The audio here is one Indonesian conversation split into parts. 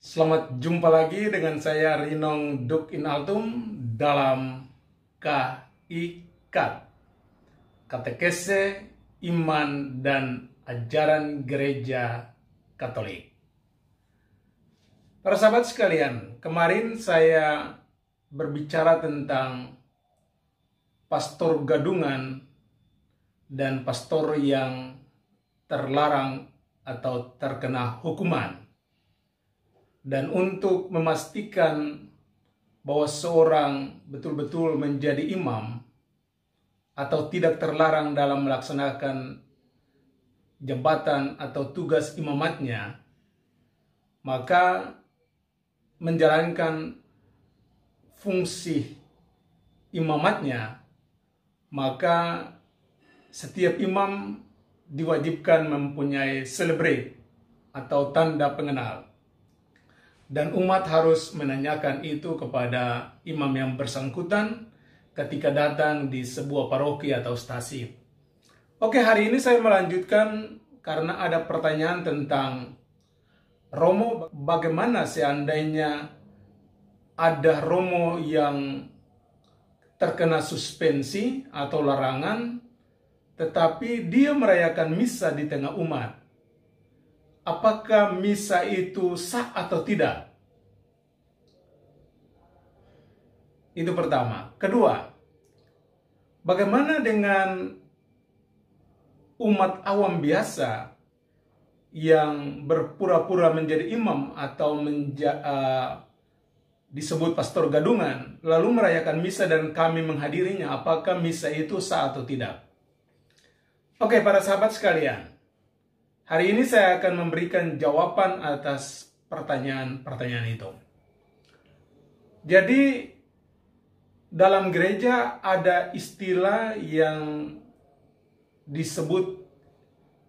Selamat jumpa lagi dengan saya Rinong Duk in Altum dalam KIKAT, Katekese, Iman, dan Ajaran Gereja Katolik. Para sahabat sekalian, kemarin saya berbicara tentang pastor gadungan dan pastor yang terlarang atau terkena hukuman. Dan untuk memastikan bahwa seorang betul-betul menjadi imam atau tidak terlarang dalam melaksanakan jabatan atau tugas imamatnya, maka menjalankan fungsi imamatnya, maka setiap imam diwajibkan mempunyai celebrate atau tanda pengenal. Dan umat harus menanyakan itu kepada imam yang bersangkutan ketika datang di sebuah paroki atau stasi. Oke, hari ini saya melanjutkan karena ada pertanyaan tentang romo. Bagaimana seandainya ada romo yang terkena suspensi atau larangan, tetapi dia merayakan misa di tengah umat? Apakah misa itu sah atau tidak? Itu pertama. Kedua, bagaimana dengan umat awam biasa yang berpura-pura menjadi imam atau disebut pastor gadungan, lalu merayakan misa dan kami menghadirinya? Apakah misa itu sah atau tidak? Oke, para sahabat sekalian, hari ini saya akan memberikan jawaban atas pertanyaan-pertanyaan itu. Jadi, dalam gereja ada istilah yang disebut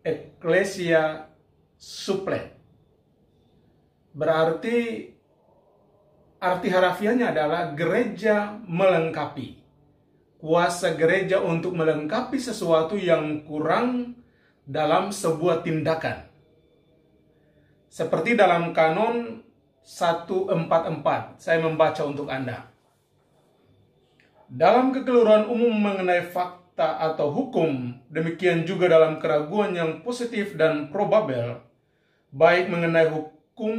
Ecclesia Supplet. Berarti, arti harafiahnya adalah gereja melengkapi. Kuasa gereja untuk melengkapi sesuatu yang kurang dalam sebuah tindakan. Seperti dalam kanon 144, saya membaca untuk Anda. Dalam kekeliruan umum mengenai fakta atau hukum, demikian juga dalam keraguan yang positif dan probabel, baik mengenai hukum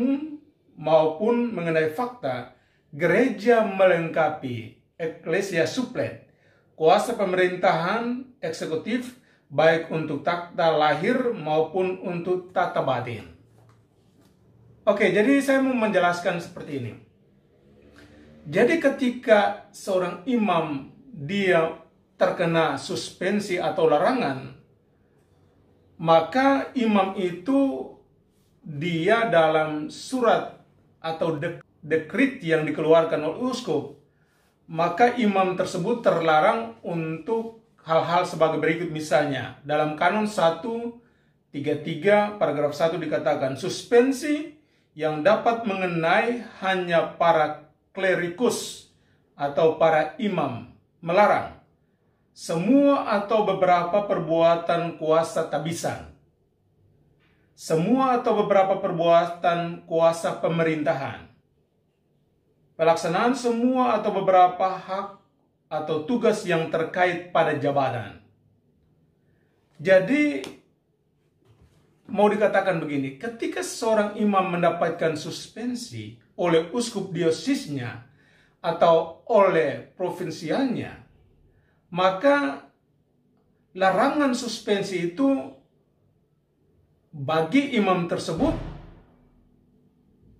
maupun mengenai fakta, gereja melengkapi Ecclesia Supplet, kuasa pemerintahan eksekutif, baik untuk tata lahir maupun untuk tata batin. Oke, jadi saya mau menjelaskan seperti ini. Jadi ketika seorang imam dia terkena suspensi atau larangan, maka imam itu dia dalam surat atau dekrit yang dikeluarkan oleh uskup, maka imam tersebut terlarang untuk hal-hal sebagai berikut. Misalnya, dalam kanon 133 paragraf 1 dikatakan, suspensi yang dapat mengenai hanya para klerikus atau para imam, melarang semua atau beberapa perbuatan kuasa tabisan, semua atau beberapa perbuatan kuasa pemerintahan, pelaksanaan semua atau beberapa hak atau tugas yang terkait pada jabatan. Jadi, mau dikatakan begini, ketika seorang imam mendapatkan suspensi oleh uskup diosisnya atau oleh provinsialnya, maka larangan suspensi itu bagi imam tersebut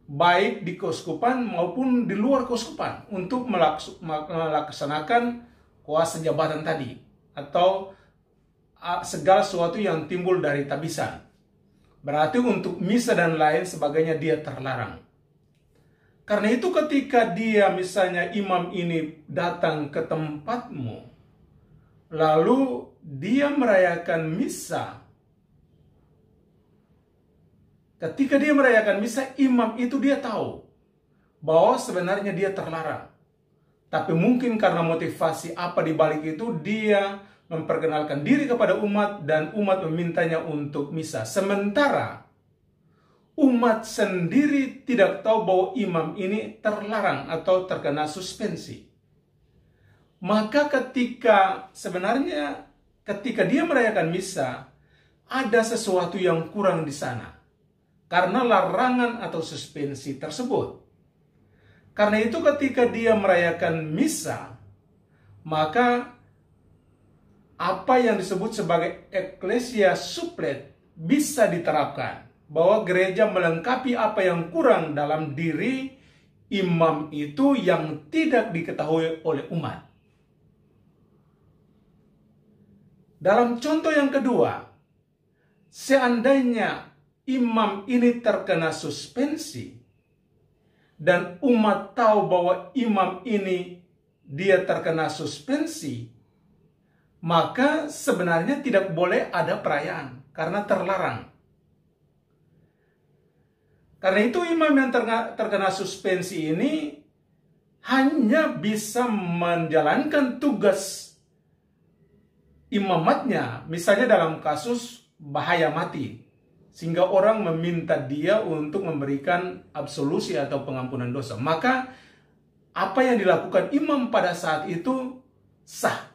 baik di keuskupan maupun di luar keuskupan untuk melaksanakan kuasa jabatan tadi atau segala sesuatu yang timbul dari tabisan. Berarti untuk misa dan lain sebagainya dia terlarang. Karena itu ketika dia misalnya imam ini datang ke tempatmu, lalu dia merayakan misa. Ketika dia merayakan misa, imam itu dia tahu bahwa sebenarnya dia terlarang. Tapi mungkin karena motivasi apa di balik itu, dia memperkenalkan diri kepada umat dan umat memintanya untuk misa. Sementara umat sendiri tidak tahu bahwa imam ini terlarang atau terkena suspensi. Maka sebenarnya ketika dia merayakan misa, ada sesuatu yang kurang di sana karena larangan atau suspensi tersebut. Karena itu ketika dia merayakan misa, maka apa yang disebut sebagai eklesia suplet bisa diterapkan. Bahwa gereja melengkapi apa yang kurang dalam diri imam itu yang tidak diketahui oleh umat. Dalam contoh yang kedua, seandainya imam ini terkena suspensi, dan umat tahu bahwa imam ini dia terkena suspensi, maka sebenarnya tidak boleh ada perayaan karena terlarang. Karena itu imam yang terkena suspensi ini hanya bisa menjalankan tugas imamatnya, misalnya dalam kasus bahaya mati, sehingga orang meminta dia untuk memberikan absolusi atau pengampunan dosa. Maka apa yang dilakukan imam pada saat itu sah.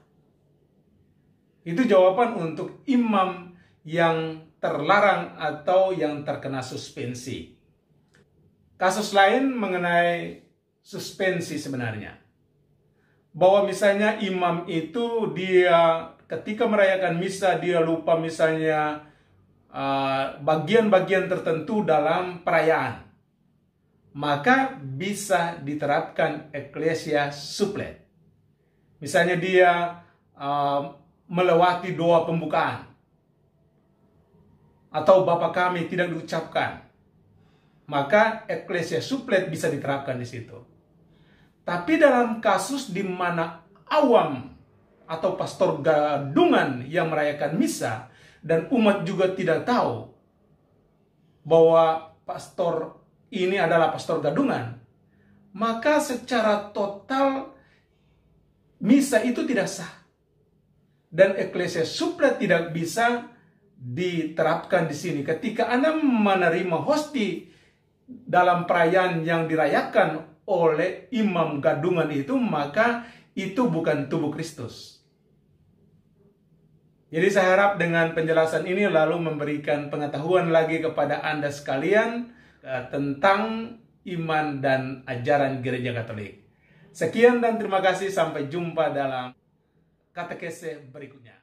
Itu jawaban untuk imam yang terlarang atau yang terkena suspensi. Kasus lain mengenai suspensi sebenarnya. Bahwa misalnya imam itu dia ketika merayakan misa dia lupa misalnya bagian-bagian tertentu dalam perayaan, maka bisa diterapkan eklesia suplet. Misalnya dia melewati doa pembukaan atau Bapa Kami tidak diucapkan, maka eklesia suplet bisa diterapkan di situ. Tapi dalam kasus di mana awam atau pastor gadungan yang merayakan misa dan umat juga tidak tahu bahwa pastor ini adalah pastor gadungan, maka secara total misa itu tidak sah. Dan eklesia suplet tidak bisa diterapkan di sini. Ketika Anda menerima hosti dalam perayaan yang dirayakan oleh imam gadungan itu, maka itu bukan tubuh Kristus. Jadi saya harap dengan penjelasan ini lalu memberikan pengetahuan lagi kepada Anda sekalian tentang iman dan ajaran Gereja Katolik. Sekian dan terima kasih, sampai jumpa dalam katekese berikutnya.